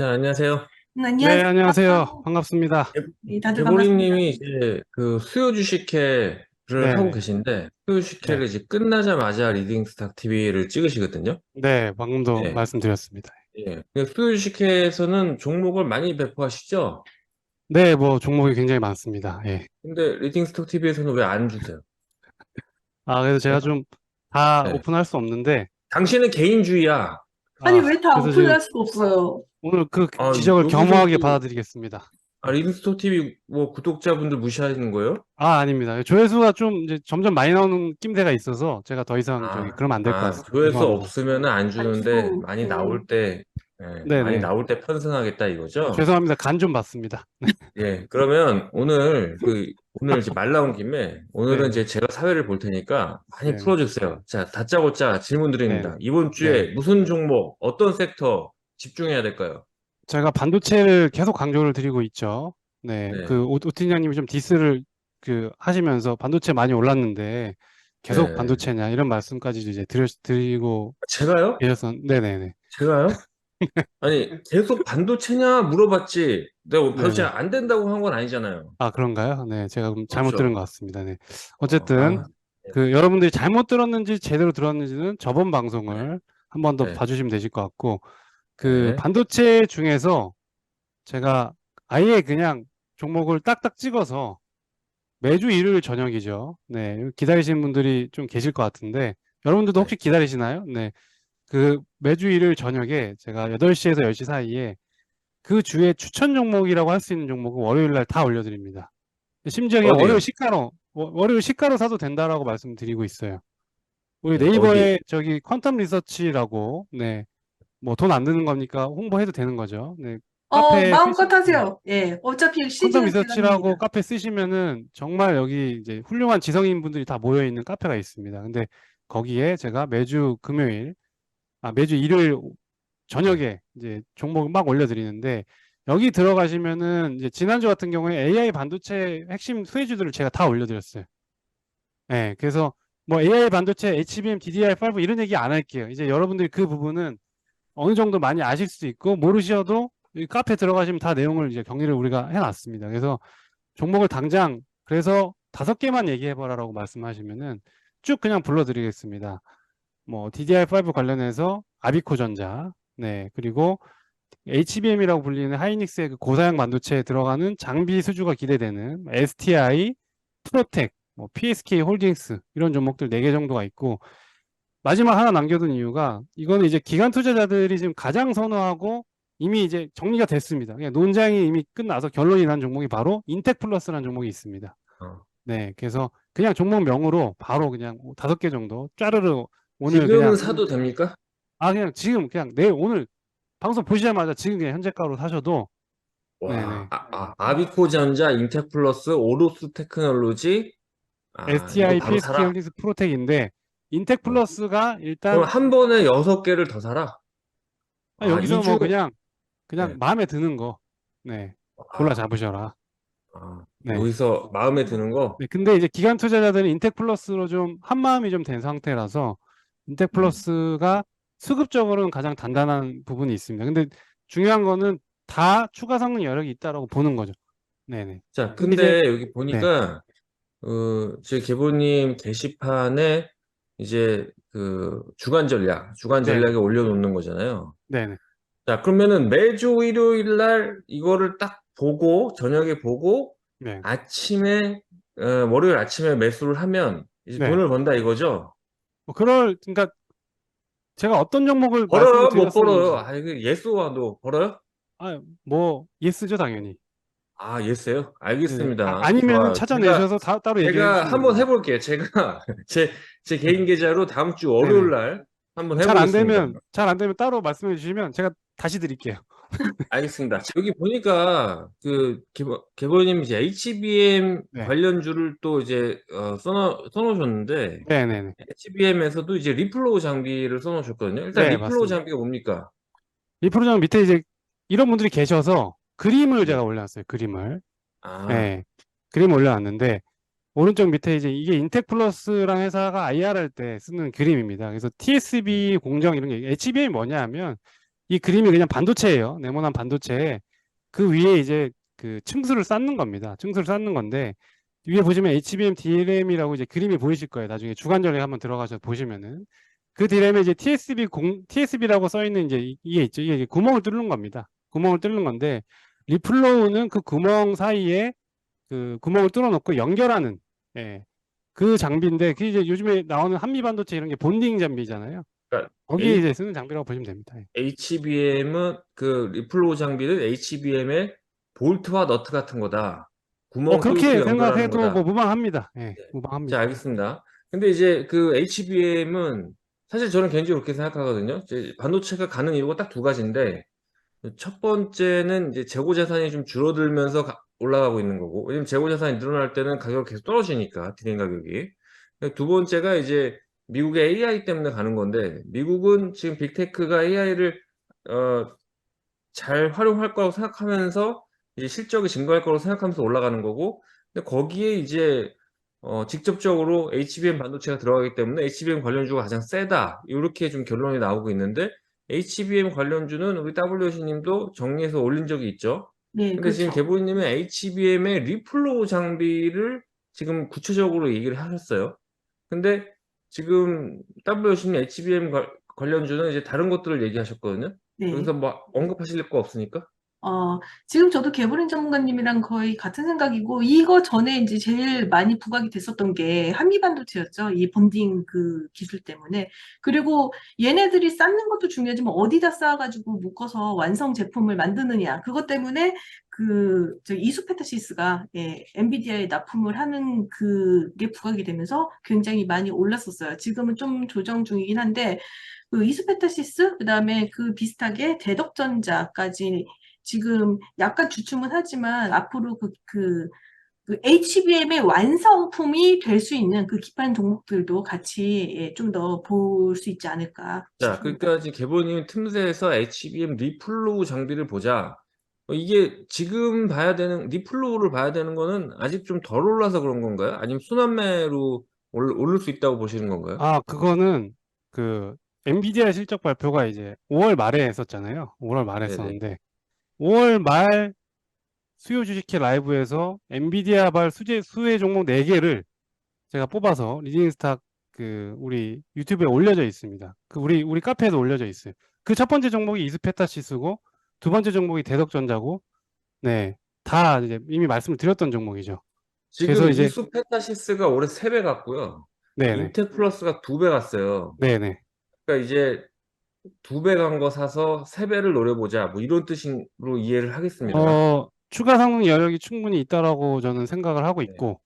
자, 안녕하세요. 네, 안녕하세요. 안녕하세요. 반갑습니다. 네, 다들 반갑습니다. 개보리님이 이제 그 수요 주식회를 하고 네네. 계신데, 수요 네. 주식회를 이제 끝나자마자 리딩스탁 TV를 찍으시거든요. 네, 방금도 네. 말씀드렸습니다. 예. 그 수요 주식회에서는 종목을 많이 배포하시죠? 네, 뭐, 종목이 굉장히 많습니다. 예. 근데 리딩스탁 TV에서는 왜 안 주세요? 아, 그래서 네? 제가 좀 다 네. 오픈할 수 없는데, 당신은 개인주의야. 아니, 아, 왜 다 그래서 지금 오픈할 수가 없어요? 오늘 그 아, 지적을 여기서 겸허하게 또, 받아들이겠습니다. 리딩스탁 TV 뭐 구독자분들 무시하시는 거예요? 아, 아닙니다. 조회수가 좀 이제 점점 많이 나오는 낌새가 있어서 제가 더 이상 아, 그러면 안 될 것 같습니다. 조회수 죄송합니다. 없으면 안 주는데, 아주, 많이 나올 때, 많이 네네. 나올 때 편승하겠다 이거죠? 죄송합니다. 간 좀 받습니다. 예, 그러면 오늘 이제 말 나온 김에 오늘은 네네. 이제 제가 사회를 볼 테니까 많이 네네. 풀어주세요. 자, 다짜고짜 질문 네네. 드립니다. 이번 네. 주에 무슨 종목, 어떤 섹터 집중해야 될까요? 제가 반도체를 계속 강조를 드리고 있죠. 네, 네, 오팀장님이 좀 디스를 하시면서 반도체 많이 올랐는데 계속 네. 반도체냐 이런 말씀까지 이제 드리고 제가요? 네네네. 제가요? 아니, 계속 반도체냐 물어봤지. 내가 반도체 네네. 안 된다고 한 건 아니잖아요. 아, 그런가요? 네, 제가 그럼 잘못 들은 그렇죠. 것 같습니다. 네. 어, 어쨌든, 아, 네, 여러분들이 잘못 들었는지 제대로 들었는지는 저번 방송을 한 번 더 네, 봐주시면 되실 것 같고, 네. 반도체 중에서 제가 아예 그냥 종목을 딱딱 찍어서 매주 일요일 저녁이죠. 네, 기다리시는 분들이 좀 계실 것 같은데, 여러분들도 네. 혹시 기다리시나요? 네, 매주 일요일 저녁에 제가 8시에서 10시 사이에 그 주에 추천 종목이라고 할 수 있는 종목은 월요일 날 다 올려드립니다. 심지어 그냥 어디요? 월요일 시가로 사도 된다라고 말씀드리고 있어요. 우리 네, 어디? 네이버에 저기 퀀텀 리서치라고, 네, 뭐 돈 안 드는 거니까 홍보해도 되는 거죠. 네, 카페에 마음껏 네. 하세요. 예, 어차피 퀀텀 시즌은 리서치라고 제한입니다. 카페 쓰시면은 정말 여기 이제 훌륭한 지성인 분들이 다 모여 있는 카페가 있습니다. 근데 거기에 제가 매주 일요일 네. 저녁에 이제 종목을 막 올려드리는데 여기 들어가시면은 이제 지난주 같은 경우에 AI 반도체 핵심 수혜주들을 제가 다 올려드렸어요. 네, 그래서 뭐 AI 반도체, HBM, DDR5 이런 얘기 안 할게요. 이제 여러분들이 그 부분은 어느 정도 많이 아실 수 있고 모르셔도 이 카페 들어가시면 다 내용을 이제 정리를 우리가 해놨습니다. 그래서 종목을 당장 그래서 5개만 얘기해봐라라고 말씀하시면은 쭉 그냥 불러드리겠습니다. 뭐 DDR5 관련해서 아비코전자, 네, 그리고 HBM이라고 불리는 하이닉스의 그 고사양 반도체에 들어가는 장비 수주가 기대되는 STI, 프로텍, 뭐 PSK 홀딩스 이런 종목들 4개 정도가 있고 마지막 하나 남겨둔 이유가 이거는 이제 기관 투자자들이 지금 가장 선호하고 이미 이제 정리가 됐습니다. 그냥 논쟁이 이미 끝나서 결론이 난 종목이 바로 인텍 플러스라는 종목이 있습니다. 어. 네, 그래서 그냥 종목명으로 바로 그냥 5개 정도 짜르르 오늘 지금 그냥 사도 됩니까? 그냥 지금 그냥 내일 오늘 방송 보시자마자 지금 그냥 현재가로 사셔도 와, 네네. 아비코전자, 인텍플러스, 오로스 테크놀로지, 이거 STI, 바로 PSK 사라. 홀딩스 프로텍인데 인텍 어. 플러스가 그럼 일단 한 번에 6개를 더 사라. 여기서 뭐 2주, 그냥 네. 마음에 드는 거 네, 골라 아, 잡으셔라. 네. 여기서 마음에 드는 거, 네, 근데 이제 기관 투자자들은 인텍 플러스로 좀 한마음이 좀 된 상태라서 인텍 음. 플러스가 수급적으로는 가장 단단한 부분이 있습니다. 근데 중요한 거는 다 추가 성능 여력이 있다라고 보는 거죠. 네네. 자, 근데 이제 근데 여기 네, 보니까, 제 계보님 게시판에 이제 주간 네네, 전략에 올려놓는 거잖아요. 네네, 자, 그러면은 매주 일요일 날 이거를 딱 보고, 저녁에 보고, 네, 아침에, 월요일 아침에 매수를 하면 이제 네. 돈을 번다 이거죠? 그러니까 제가 어떤 종목을 말씀을 벌어요? 못 벌어요? 드렸었는지, 이거 예스와도 벌어요? 뭐 예스죠 당연히. 예스요? 네네. 알겠습니다. 아니면은 좋아요. 찾아내셔서 따로 얘기를 제가 해주시면 한번 됩니다. 해볼게요. 제가 제 개인 계좌로 다음 주 월요일 네네. 날 한번 해보겠습니다. 잘 안 되면 따로 말씀해 주시면 제가 다시 드릴게요. 알겠습니다. 여기 보니까 개보님 이제 HBM 네, 관련주를 또 이제 써놓으셨는데 네네네. HBM에서도 이제 리플로우 장비를 써놓으셨거든요. 일단 네, 리플로우 맞습니다. 장비가 뭡니까? 이 프로젝트 밑에 이제 이런 분들이 계셔서 그림을 네. 제가 올려놨어요. 그림을. 아, 네. 그림 올려놨는데 오른쪽 밑에 이제 이게 인텍 플러스랑 회사가 IR 할 때 쓰는 그림입니다. 그래서 네. TSB 공정 이런 게 HBM이 뭐냐 하면 이 그림이 그냥 반도체예요. 네모난 반도체에 그 위에 이제 그 층수를 쌓는 겁니다. 층수를 쌓는 건데 위에 보시면 HBM DRAM이라고 이제 그림이 보이실 거예요. 나중에 주간절에 한번 들어가서 보시면은 그 DRAM에 이제 TSB라고 써 있는 이제 이게 있죠. 이게 구멍을 뚫는 겁니다. 구멍을 뚫는 건데 리플로우는 그 구멍 사이에 그 구멍을 뚫어놓고 연결하는 예, 그 장비인데 그 이제 요즘에 나오는 한미 반도체 이런 게 본딩 장비잖아요. 그러니까 거기에 이제 쓰는 장비라고 보시면 됩니다. 예. HBM은 그 리플로우 장비는 HBM의 볼트와 너트 같은 거다. 구멍 뚫고 그렇게 연결하는 생각해도 거다. 뭐 무방합니다. 예, 네. 자, 무방합니다. 알겠습니다. 근데 이제 그 HBM은 사실 저는 개인적으로 그렇게 생각하거든요. 이제 반도체가 가는 이유가 딱 두 가지인데 첫 번째는 이제 재고 자산이 좀 줄어들면서 올라가고 있는 거고, 왜냐면 재고 자산이 늘어날 때는 가격이 계속 떨어지니까 디램 가격이. 두 번째가 이제 미국의 AI 때문에 가는 건데, 미국은 지금 빅테크가 AI를 잘 활용할 거라고 생각하면서 이제 실적이 증가할 거라고 생각하면서 올라가는 거고, 근데 거기에 이제 직접적으로 HBM 반도체가 들어가기 때문에 HBM 관련주가 가장 세다. 이렇게 좀 결론이 나오고 있는데, HBM 관련주는 우리 WC 님도 정리해서 올린 적이 있죠. 네, 근데 지금 그렇죠. 개보이님은 HBM의 리플로우 장비를 지금 구체적으로 얘기를 하셨어요. 근데 지금 WC님 HBM 관련주는 이제 다른 것들을 얘기하셨거든요. 네. 여기서 뭐 언급하실 거 없으니까? 지금 저도 개보린 전문가님이랑 거의 같은 생각이고, 이거 전에 이제 제일 많이 부각이 됐었던 게 한미반도체였죠. 이 본딩 그 기술 때문에. 그리고 얘네들이 쌓는 것도 중요하지만 어디다 쌓아가지고 묶어서 완성 제품을 만드느냐. 그것 때문에 저 이수페타시스가 예, 엔비디아에 납품을 하는 그게 부각이 되면서 굉장히 많이 올랐었어요. 지금은 좀 조정 중이긴 한데, 그 이수페타시스, 그 다음에 그 비슷하게 대덕전자까지 지금 약간 주춤은 하지만 앞으로 그 HBM의 완성품이 될 수 있는 그 기판 종목들도 같이 예, 좀 더 볼 수 있지 않을까 자, 싶습니다. 그러니까 지금 개보님 틈새에서 HBM 리플로우 장비를 보자. 이게 지금 봐야 되는, 리플로우를 봐야 되는 거는 아직 좀 덜 올라서 그런 건가요? 아니면 순환매로 오를 수 있다고 보시는 건가요? 그거는 그 엔비디아 실적 발표가 이제 5월 말에 했었잖아요. 5월 말에 네네. 했었는데 5월 말 수요 주식회 라이브에서 엔비디아발 수혜 종목 4개를 제가 뽑아서 리딩스탁 그 우리 유튜브에 올려져 있습니다. 그 우리 카페에도 올려져 있어요. 그 첫 번째 종목이 이스페타시스고 두 번째 종목이 대덕전자고 네. 다 이제 이미 말씀을 드렸던 종목이죠. 그래서 지금 이제 이수페타시스가 올해 3배 갔고요. 네네. 인텍플러스가 2배 갔어요. 네네. 그러니까 이제 2배 간 거 사서 3배를 노려보자. 뭐 이런 뜻으로 이해를 하겠습니다. 추가 상승 여력이 충분히 있다라고 저는 생각을 하고 네. 있고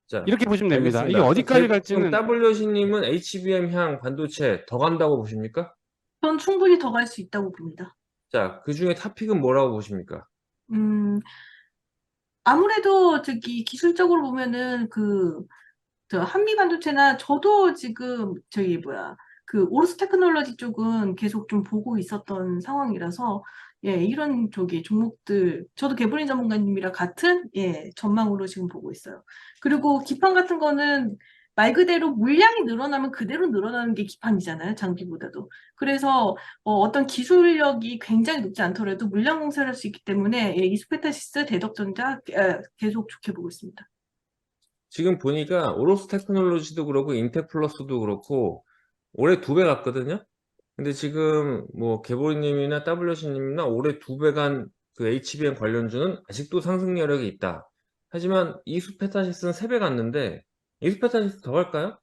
자, 이렇게 보시면 됩니다. 이게 알겠습니다. 어디까지 그럼 갈지는 WC님은 HBM 향 반도체 더 간다고 보십니까? 전 충분히 더 갈 수 있다고 봅니다. 자, 그 중에 탑픽은 뭐라고 보십니까? 음, 아무래도 저기 기술적으로 보면은 저 한미 반도체나 저도 지금 저기 뭐야 그 오르스 테크놀로지 쪽은 계속 좀 보고 있었던 상황이라서 예 이런 저기 종목들 저도 개발인 전문가님이랑 같은 예 전망으로 지금 보고 있어요. 그리고 기판 같은 거는 말 그대로 물량이 늘어나면 그대로 늘어나는 게 기판이잖아요, 장비보다도. 그래서 어떤 기술력이 굉장히 높지 않더라도 물량 공세를 할 수 있기 때문에 예, 이스페타시스, 대덕전자 계속 좋게 보고 있습니다. 지금 보니까 오로스 테크놀로지도 그렇고 인텍플러스도 그렇고 올해 2배 갔거든요. 근데 지금 뭐 개보리님이나 WC님이나 올해 2배 간 그 HBM 관련주는 아직도 상승 여력이 있다. 하지만 이수페타시스는 3배 갔는데 이수페타시스 더 갈까요?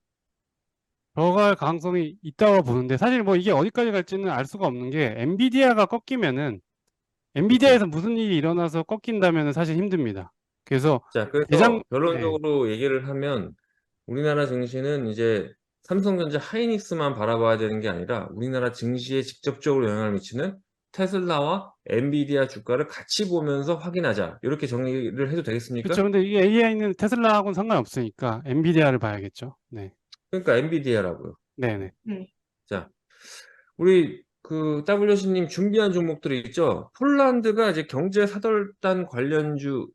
들어갈 가능성이 있다고 보는데 사실 뭐 이게 어디까지 갈지는 알 수가 없는 게 엔비디아가 꺾이면은 그렇죠. 엔비디아에서 무슨 일이 일어나서 꺾인다면은 사실 힘듭니다. 그래서 자, 대장 그래서 네. 결론적으로 얘기를 하면 우리나라 증시는 이제 삼성전자 하이닉스만 바라봐야 되는 게 아니라 우리나라 증시에 직접적으로 영향을 미치는 테슬라와 엔비디아 주가를 같이 보면서 확인하자. 이렇게 정리를 해도 그렇죠. 되겠습니까? 근데 이 AI는 테슬라하고는 상관없으니까 엔비디아를 봐야겠죠. 네. 그러니까 엔비디아라고요. 네네. 네. 자, 우리 그 WC님 준비한 종목들이 있죠. 폴란드가 이제 경제 사절단 관련주,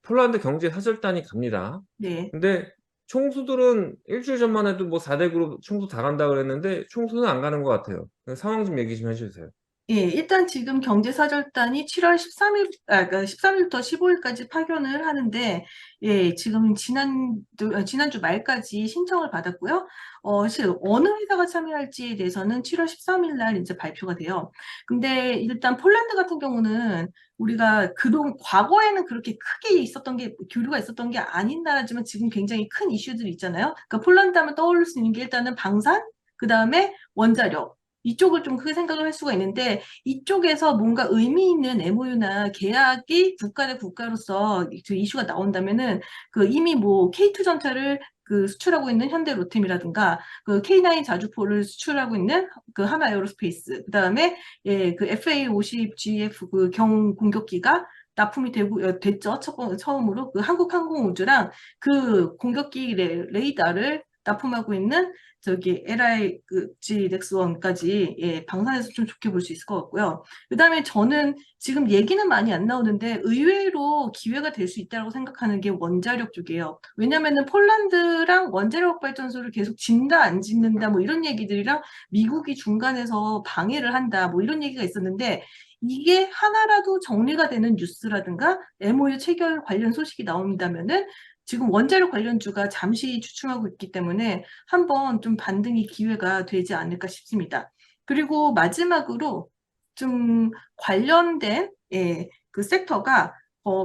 폴란드 경제 사절단이 갑니다. 네. 근데 총수들은 일주일 전만 해도 뭐 4대 그룹 총수 다 간다 그랬는데 총수는 안 가는 것 같아요. 상황 좀 얘기 좀 해주세요. 예, 일단 지금 경제사절단이 7월 13일, 그러니까 13일부터 15일까지 파견을 하는데, 예, 지금 지난주 말까지 신청을 받았고요. 어느 회사가 참여할지에 대해서는 7월 13일 날 이제 발표가 돼요. 근데 일단 폴란드 같은 경우는 우리가 과거에는 그렇게 크게 교류가 있었던 게 아닌 나라지만 지금 굉장히 큰 이슈들이 있잖아요. 그러니까 폴란드 하면 떠올릴 수 있는 게 일단은 방산, 그 다음에 원자력. 이쪽을 좀 크게 생각을 할 수가 있는데 이쪽에서 뭔가 의미 있는 MOU나 계약이 국가 대 국가로서 그 이슈가 나온다면은 그 이미 뭐 K2 전차를 그 수출하고 있는 현대 로템이라든가 그 K9 자주포를 수출하고 있는 그 하나 에어로스페이스 그다음에 예, 그 FA-50GF 그 경 공격기가 납품이 됐죠. 처음으로 그 한국항공우주랑 그 공격기 레이더를 납품하고 있는 저기 LIG 넥스원까지 예, 방산해서 좀 좋게 볼 수 있을 것 같고요. 그다음에 저는 지금 얘기는 많이 안 나오는데 의외로 기회가 될 수 있다고 생각하는 게 원자력 쪽이에요. 왜냐면은 폴란드랑 원자력 발전소를 계속 짓는다 안 짓는다 뭐 이런 얘기들이랑 미국이 중간에서 방해를 한다 뭐 이런 얘기가 있었는데 이게 하나라도 정리가 되는 뉴스라든가 MOU 체결 관련 소식이 나온다면은 지금 원자력 관련주가 잠시 주춤하고 있기 때문에 한번 좀 반등이 기회가 되지 않을까 싶습니다. 그리고 마지막으로 좀 관련된 예, 그 섹터가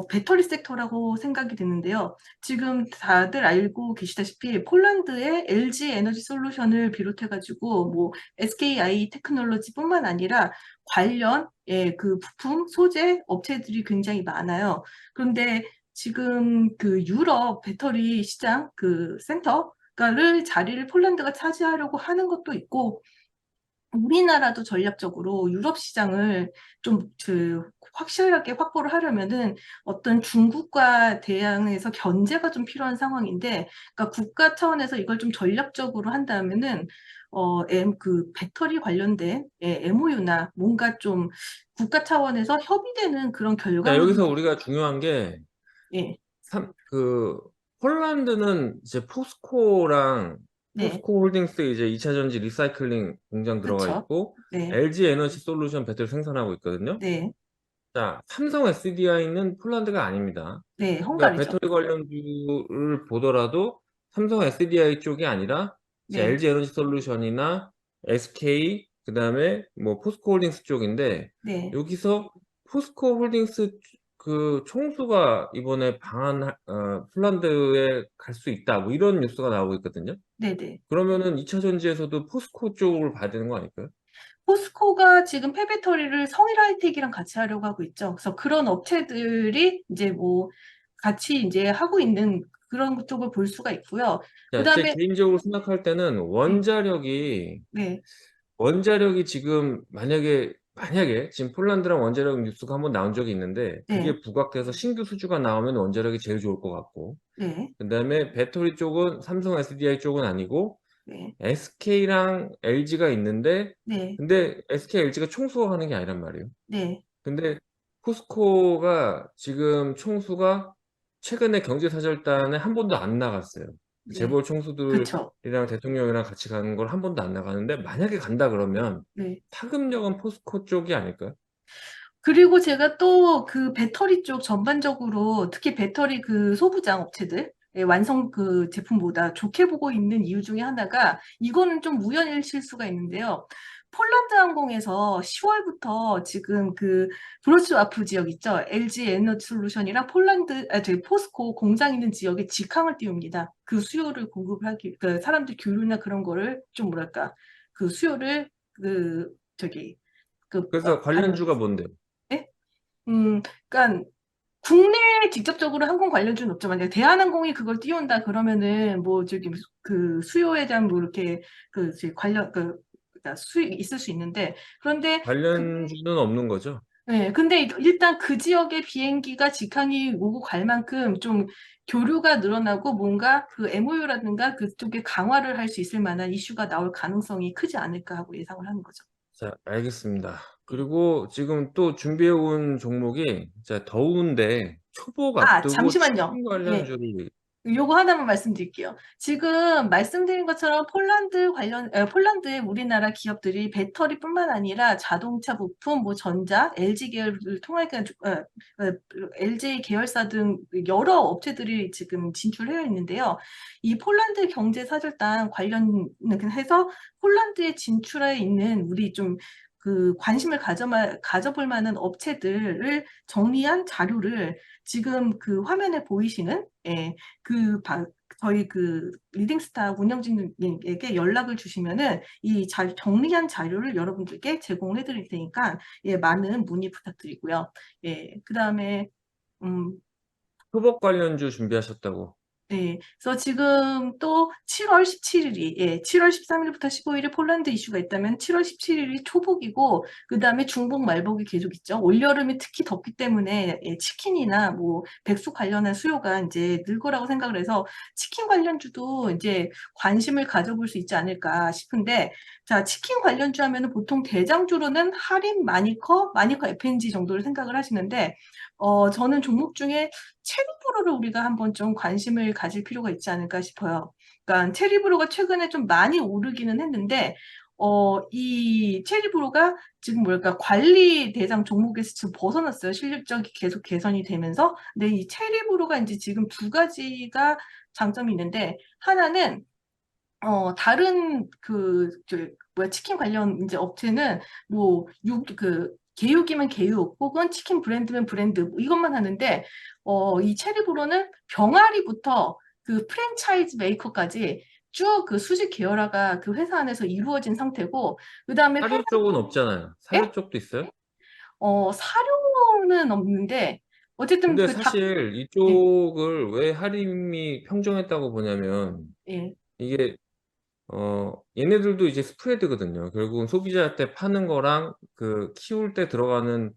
배터리 섹터라고 생각이 드는데요. 지금 다들 알고 계시다시피 폴란드의 LG 에너지 솔루션을 비롯해가지고 뭐 SKI 테크놀로지뿐만 아니라 관련 예, 그 부품 소재 업체들이 굉장히 많아요. 그런데 지금 그 유럽 배터리 시장 그 센터를 자리를 폴란드가 차지하려고 하는 것도 있고 우리나라도 전략적으로 유럽 시장을 좀 확실하게 확보를 하려면은 어떤 중국과 대항해서 견제가 좀 필요한 상황인데, 그러니까 국가 차원에서 이걸 좀 전략적으로 한다면은 그 배터리 관련된 MOU나 뭔가 좀 국가 차원에서 협의되는 그런 자, 결과물이 여기서 우리가 중요한 게, 예, 그, 폴란드는 이제 포스코랑, 네, 포스코 홀딩스 이제 2차 전지 리사이클링 공장 들어가 그렇죠. 있고, 네, LG 에너지 솔루션 배터리 생산하고 있거든요. 네, 자, 삼성 SDI는 폴란드가 아닙니다. 네, 그러니까 헝가리죠. 배터리 관련주를 보더라도 삼성 SDI 쪽이 아니라 이제 네, LG 에너지 솔루션이나 SK 그다음에 뭐 포스코 홀딩스 쪽인데 네, 여기서 포스코 홀딩스 그 총수가 이번에 폴란드에 갈 수 있다 뭐 이런 뉴스가 나오고 있거든요. 네, 네. 그러면은 2차 전지에서도 포스코 쪽을 봐야 되는 거 아닐까요? 포스코가 지금 폐배터리를 성일 하이텍이랑 같이 하려고 하고 있죠. 그래서 그런 업체들이 이제 뭐 같이 이제 하고 있는 그런 쪽을 볼 수가 있고요. 그 자, 제 다음에 개인적으로 생각할 때는 네, 네, 원자력이 지금 만약에 지금 폴란드랑 원자력 뉴스가 한번 나온 적이 있는데 네, 그게 부각돼서 신규 수주가 나오면 원자력이 제일 좋을 것 같고 네, 그다음에 배터리 쪽은 삼성 SDI 쪽은 아니고 네, SK랑 LG가 있는데 네, 근데 SK, LG가 총수하는 게 아니란 말이에요. 네, 근데 포스코가 지금 총수가 최근에 경제사절단에 한 번도 안 나갔어요. 네, 재벌 그쵸. 총수들이랑 대통령이랑 같이 가는 걸 한 번도 안 나가는데 만약에 간다 그러면 네. 파급력은 포스코 쪽이 아닐까요? 그리고 제가 또 그 배터리 쪽 전반적으로 특히 배터리 그 소부장 업체들 완성 그 제품보다 좋게 보고 있는 이유 중에 하나가 이거는 좀 우연일 실수가 있는데요. 폴란드 항공에서 10월부터 지금 그 브로츠와프 지역 있죠. LG 에너지 솔루션이랑 저기 포스코 공장 있는 지역에 직항을 띄웁니다. 그 수요를 공급하기, 그 사람들 교류나 그런 거를 좀 뭐랄까, 그 수요를 그 저기 그래서 관련주가 뭔데요? 예? 그러니까 국내에 직접적으로 항공 관련주는 없죠. 만약에 대한항공이 그걸 띄운다 그러면은 뭐 저기 그 수요에 대한 뭐 이렇게 그 이제 그러니까 수익이 있을 수 있는데 그런데 관련주는 없는 거죠? 네, 근데 일단 그 지역의 비행기가 직항이 오고 갈 만큼 좀 교류가 늘어나고 뭔가 그 MOU라든가 그쪽에 강화를 할 수 있을 만한 이슈가 나올 가능성이 크지 않을까 하고 예상을 하는 거죠. 자, 알겠습니다. 그리고 지금 또 준비해 온 종목이 자, 더운데 초복 아, 앞두고 잠시만요. 치킨 예. 관련주를 요거 하나만 말씀드릴게요. 지금 말씀드린 것처럼 폴란드의 우리나라 기업들이 배터리뿐만 아니라 자동차 부품, 뭐 전자, LG 계열을 통해 LG 계열사 등 여러 업체들이 지금 진출해 있는데요. 이 폴란드 경제사절단 관련해서 폴란드에 진출해 있는 우리 좀 그 관심을 가져볼 만한 업체들을 정리한 자료를 지금 그 화면에 보이시는 저희 그 리딩스타 운영진에게 연락을 주시면은 정리한 자료를 여러분들께 제공해 드릴 테니까 많은 문의 부탁드리고요. 그다음에 음, 초복 관련주 준비하셨다고. 네, 그래서 지금 또 7월 17일이, 7월 13일부터 15일에 폴란드 이슈가 있다면 7월 17일이 초복이고, 그 다음에 중복, 말복이 계속 있죠. 올여름이 특히 덥기 때문에 치킨이나 뭐 백숙 관련한 수요가 이제 늘 거라고 생각을 해서 치킨 관련주도 이제 관심을 가져볼 수 있지 않을까 싶은데, 자, 치킨 관련주 하면은 보통 대장주로는 할인, 마니커 FNG 정도를 생각을 하시는데, 저는 종목 중에 체리브로를 우리가 한번 좀 관심을 가질 필요가 있지 않을까 싶어요. 그러니까 체리브로가 최근에 좀 많이 오르기는 했는데, 이 체리브로가 지금 뭐랄까 관리 대상 종목에서 지금 벗어났어요. 실력적이 계속 개선이 되면서. 근데 이 체리브로가 이제 지금 두 가지가 장점이 있는데, 하나는 다른 치킨 관련 이제 업체는 뭐, 개육이면 개육, 혹은 치킨 브랜드면 브랜드, 뭐 이것만 하는데, 이 체리브로는 병아리부터 그 프랜차이즈 메이커까지 쭉 그 수직 계열화가 그 회사 안에서 이루어진 상태고, 그 다음에 사료 쪽은 없잖아요. 사료 쪽도 있어요? 사료는 없는데, 어쨌든 근데 그 사실 예, 이쪽을 왜 할인이 평정했다고 보냐면 예, 이게 얘네들도 이제 스프레드거든요. 결국은 소비자한테 파는 거랑 그 키울 때 들어가는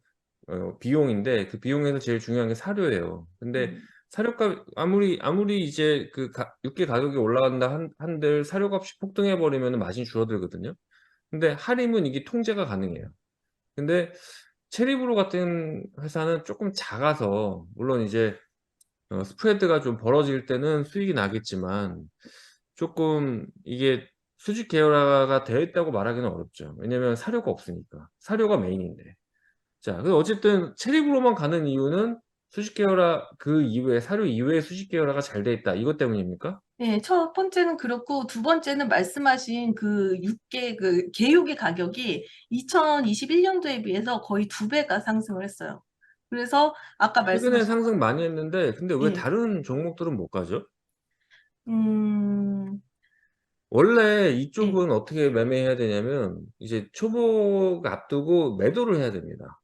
비용인데 그 비용에서 제일 중요한 게 사료예요. 근데 음, 사료값 아무리 이제 육개 가격이 올라간다 한들 사료값이 폭등해 버리면 마진이 줄어들거든요. 근데 할인은 이게 통제가 가능해요. 근데 체리브로 같은 회사는 조금 작아서 물론 이제 스프레드가 좀 벌어질 때는 수익이 나겠지만 조금 이게 수직 계열화가 되어 있다고 말하기는 어렵죠. 왜냐면 사료가 없으니까. 사료가 메인인데. 자, 그래서 어쨌든 체리브로만 가는 이유는 수직 계열화 그 이외에 사료 이외에 수직 계열화가 잘 돼 있다. 이것 때문입니까? 첫 번째는 그렇고, 두 번째는 말씀하신 그 개육의 가격이 2021년도에 비해서 거의 두 배가 상승을 했어요. 그래서 아까 최근에 말씀하신, 상승 많이 했는데 근데 왜 예, 다른 종목들은 못 가죠? 음, 원래 예, 이쪽은 어떻게 매매해야 되냐면 이제 초복 앞두고 매도를 해야 됩니다.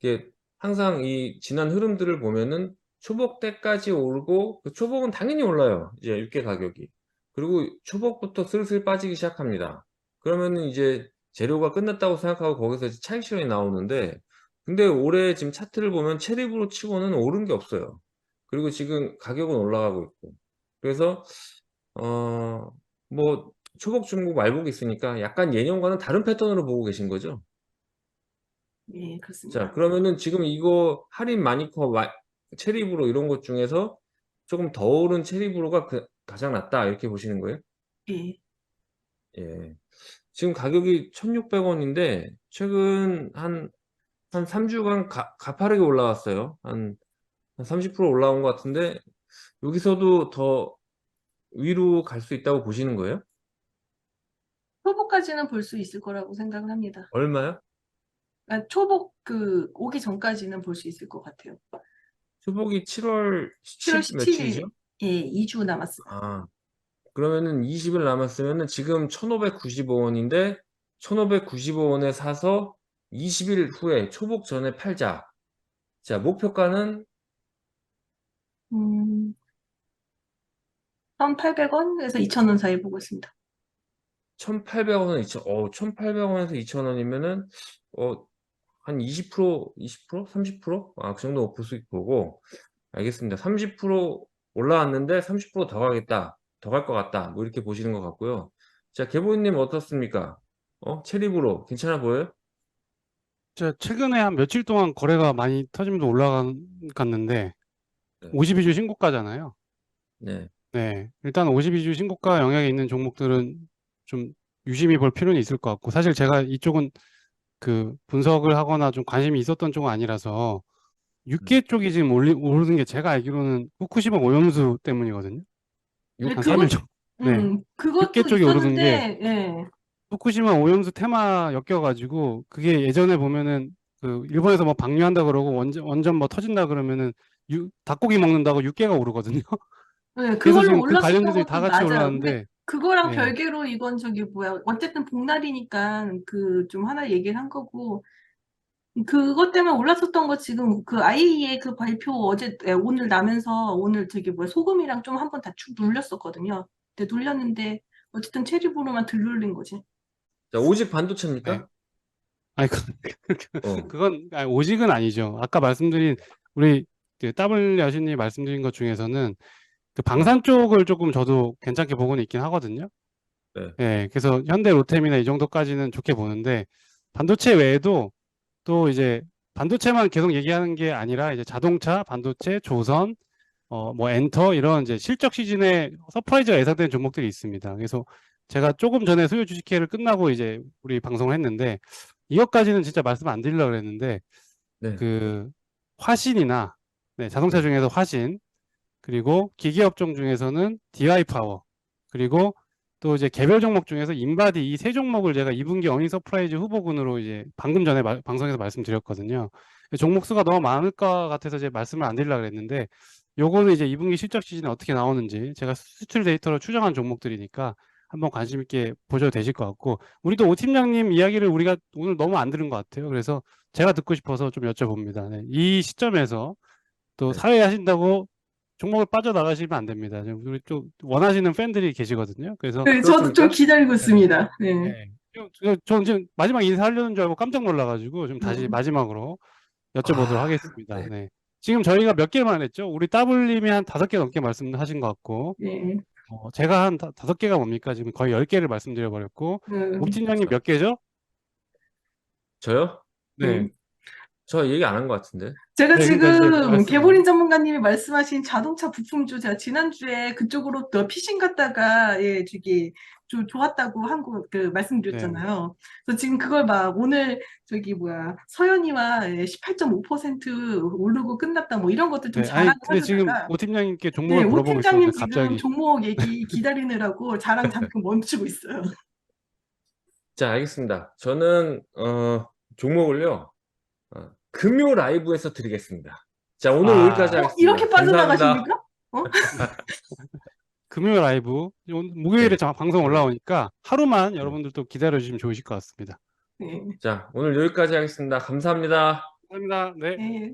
이게 항상 이 지난 흐름들을 보면은 초복 때까지 오르고 그 초복은 당연히 올라요. 이제 육개 가격이. 그리고 초복부터 슬슬 빠지기 시작합니다. 그러면은 이제 재료가 끝났다고 생각하고 거기서 이제 차익 실현이 나오는데 근데 올해 지금 차트를 보면 체립으로 치고는 오른 게 없어요. 그리고 지금 가격은 올라가고 있고. 그래서 어 뭐 초복, 중복, 말복이 있으니까 약간 예년과는 다른 패턴으로 보고 계신 거죠? 예, 자, 그렇습니다. 그러면은 지금 이거 할인 마니커 체리브로 이런 것 중에서 조금 더 오른 체리브로가 가장 낫다 이렇게 보시는 거예요? 예. 예. 지금 가격이 1,600원인데 최근 한 3주간 가파르게 올라왔어요. 한 30% 올라온 것 같은데 여기서도 더 위로 갈 수 있다고 보시는 거예요? 초복까지는 볼 수 있을 거라고 생각을 합니다. 얼마요? 초복 오기 전까지는 볼 수 있을 것 같아요. 수복이 7월 7월 10 며칠이죠? 17일, 2주 남았습니다. 아, 그러면은 20일 남았으면은 지금 1,595원인데 1,595원에 사서 20일 후에 초복 전에 팔자. 자, 목표가는 음, 1,800원에서 2,000원 사이 보고 있습니다. 1,800원에 1,800원에서 2,000원이면은 한 20%, 20%, 30%? 그 정도 볼 수 있고 알겠습니다. 30% 올라왔는데 30%더 가겠다. 더 갈 것 같다. 뭐 이렇게 보시는 것 같고요. 자, 개보이님 어떻습니까? 체리브로 괜찮아 보여요? 제가 최근에 한 며칠 동안 거래가 많이 터지면서 올라갔는데 네. 52주 신고가잖아요. 네. 네, 일단 52주 신고가 영역에 있는 종목들은 좀 유심히 볼 필요는 있을 것 같고, 사실 제가 이쪽은 그 분석을 하거나 좀 관심이 있었던 쪽은 아니라서, 육계 쪽이 지금 오르는 게 제가 알기로는 후쿠시마 오염수 때문이거든요. 네, 한 3일 그것, 정도. 네, 육계 그것도 쪽이 오르는 게 있었는데, 예. 후쿠시마 오염수 테마 엮여가지고, 그게 예전에 보면은 그 일본에서 뭐 방류한다 그러고 원전 뭐 터진다 그러면은 닭고기 먹는다고 육계가 오르거든요. 네, 그래서 그걸로 지금 그 올랐었던 관련주들이 다 것도 같이 맞아요. 근데 올랐는데, 그거랑 네, 별개로 이건 저기 뭐야. 어쨌든 복날이니까 그 좀 하나 얘기를 한 거고, 그것 때문에 올랐었던 거 지금 그 IEA 그 발표 오늘 나면서 오늘 저기 뭐야. 소금이랑 좀 한번 다 축 눌렸었거든요. 근데 눌렸는데 어쨌든 체리브로만 들 눌린 거지. 자, 오직 네. 반도체입니까? 아니, 어. 그건 아니, 오직은 아니죠. 아까 말씀드린 우리 그 W 여신님이 말씀드린 것 중에서는 그 네. 방산 쪽을 조금 저도 괜찮게 보고는 있긴 하거든요. 네. 예, 그래서 현대 로템이나 이 정도까지는 좋게 보는데 반도체 외에도 또 이제 반도체만 계속 얘기하는 게 아니라 이제 자동차, 반도체, 조선, 뭐 엔터 이런 이제 실적 시즌에 서프라이즈가 예상되는 종목들이 있습니다. 그래서 제가 조금 전에 수요 주식회를 끝나고 이제 우리 방송을 했는데 이것까지는 진짜 말씀 안 드리려고 그랬는데 네. 그 화신이나 네, 자동차 네. 중에서 화신 그리고 기계업종 중에서는 DI 파워 그리고 또 이제 개별 종목 중에서 인바디 이 세 종목을 제가 2분기 어닝 서프라이즈 후보군으로 이제 방금 전에 방송에서 말씀드렸거든요. 종목 수가 너무 많을 것 같아서 이제 말씀을 안 드리려고 그랬는데 요거는 이제 2분기 실적 시즌에 어떻게 나오는지 제가 수출 데이터로 추정한 종목들이니까 한번 관심 있게 보셔도 되실 것 같고 우리도 오 팀장님 이야기를 우리가 오늘 너무 안 들은 것 같아요. 그래서 제가 듣고 싶어서 좀 여쭤봅니다. 네, 이 시점에서 또 네. 사회 하신다고 종목을 빠져나가시면 안 됩니다. 지금 우리 또 원하시는 팬들이 계시거든요. 그래서 네, 저도 좀 그렇습니까? 기다리고 네, 있습니다. 네. 네. 전 지금 마지막 인사하려는 줄 알고 깜짝 놀라가지고 좀 다시 음. 마지막으로 여쭤보도록 아, 하겠습니다. 네. 네. 지금 저희가 몇 개만 했죠? 우리 따블님이 한 5개 넘게 말씀하신 것 같고, 네. 제가 한 5개가 뭡니까? 지금 거의 10개를 말씀드려버렸고, 吴 팀장님 자, 몇 개죠? 저요? 음. 네. 저 얘기 안 한 것 같은데. 제가 네, 그러니까 이제 지금 말씀을. 개보린 전문가님이 말씀하신 자동차 부품주 제가 지난주에 그쪽으로 또 피싱 갔다가 예 저기 좋았다고 한 거 그 네. 말씀드렸잖아요. 그래서 지금 그걸 막 오늘 저기 뭐야 서현이와 18.5% 오르고 끝났다 뭐 이런 것들 좀 네. 아니, 자랑을 근데 지금 하려다가 오 팀장님께 네, 종목을 오 물어보고 팀장님 있었는데 지금 갑자기. 종목 얘기 기다리느라고 자랑 잠깐 멈추고 있어요. 자, 알겠습니다. 저는 종목을요. 금요 라이브에서 드리겠습니다. 자, 오늘 여기까지 아, 하겠습니다. 이렇게 감사합니다. 빠져나가십니까? 어? 금요일 라이브, 목요일에 네. 방송 올라오니까 하루만 네. 여러분들 또 기다려주시면 좋으실 것 같습니다. 네. 자, 오늘 여기까지 하겠습니다. 감사합니다. 감사합니다. 네. 네.